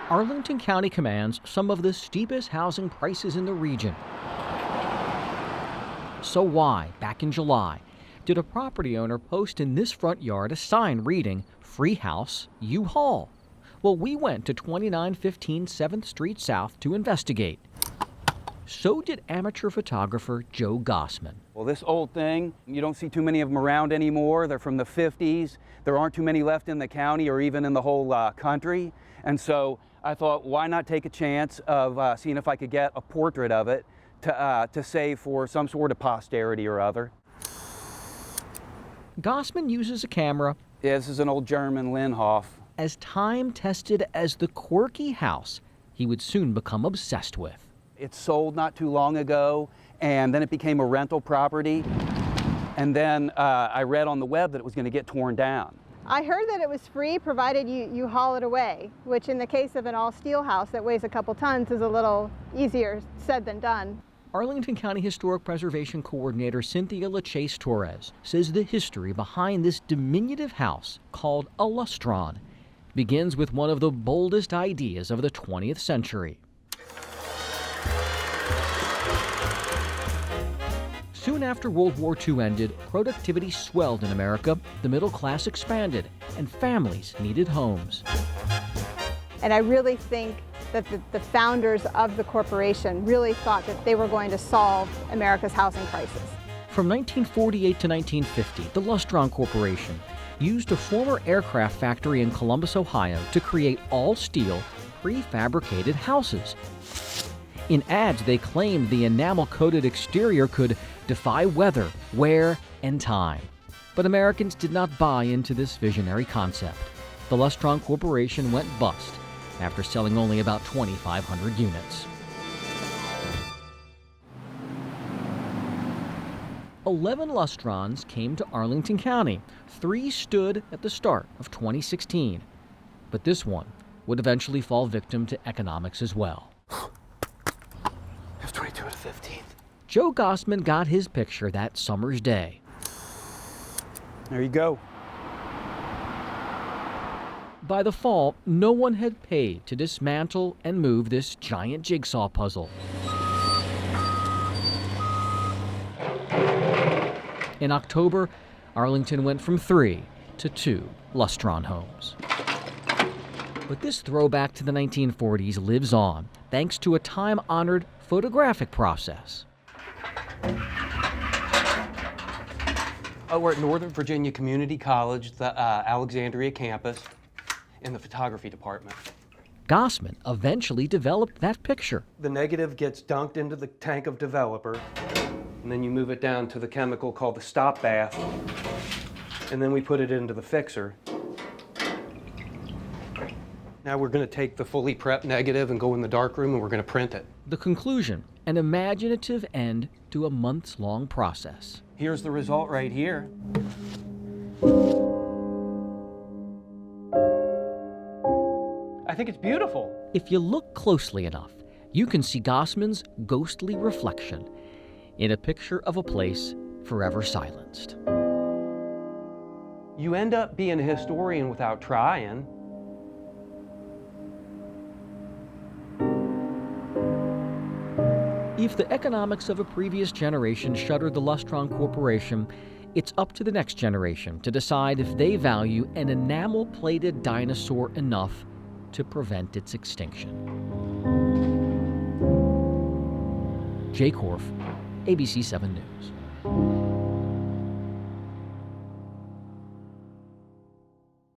Arlington County commands some of the steepest housing prices in the region. So why, back in July, did a property owner post in this front yard a sign reading, "Free House, U-Haul"? Well, we went to 2915 7th Street South to investigate. So did amateur photographer Joe Gossman. Well, this old thing, you don't see too many of them around anymore. They're from the 50s. There aren't too many left in the county or even in the whole country. And so I thought, why not take a chance of seeing if I could get a portrait of it to save for some sort of posterity or other. Gossman uses a camera. Yeah, this is an old German Linhof. As time-tested as the quirky house he would soon become obsessed with. It sold not too long ago, and then it became a rental property. And then I read on the web that it was going to get torn down. I heard that it was free provided you haul it away, which in the case of an all-steel house that weighs a couple tons is a little easier said than done. Arlington County Historic Preservation Coordinator Cynthia LaChase Torres says the history behind this diminutive house, called a lustron, begins with one of the boldest ideas of the 20th century. Soon after World War II ended, productivity swelled in America, the middle class expanded, and families needed homes. And I really think that the founders of the corporation really thought that they were going to solve America's housing crisis. From 1948 to 1950, the Lustron Corporation used a former aircraft factory in Columbus, Ohio, to create all-steel, prefabricated houses. In ads, they claimed the enamel-coated exterior could defy weather, wear, and time. But Americans did not buy into this visionary concept. The Lustron Corporation went bust after selling only about 2,500 units. 11 Lustrons came to Arlington County. 3 stood at the start of 2016. But this one would eventually fall victim to economics as well. It's 22 to 15th. Joe Gossman got his picture that summer's day. There you go. By the fall, no one had paid to dismantle and move this giant jigsaw puzzle. In October, Arlington went from 3 to 2 Lustron homes. But this throwback to the 1940s lives on, thanks to a time-honored photographic process. We're at Northern Virginia Community College, the Alexandria campus, in the photography department. Gossman eventually developed that picture. The negative gets dunked into the tank of developer, and then you move it down to the chemical called the stop bath, and then we put it into the fixer. Now we're going to take the fully prepped negative and go in the darkroom and we're going to print it. The conclusion, an imaginative end to a months-long process. Here's the result right here. I think it's beautiful. If you look closely enough, you can see Gossman's ghostly reflection in a picture of a place forever silenced. You end up being a historian without trying. If the economics of a previous generation shuttered the Lustron Corporation, it's up to the next generation to decide if they value an enamel-plated dinosaur enough to prevent its extinction. Jay Korf, ABC 7 News.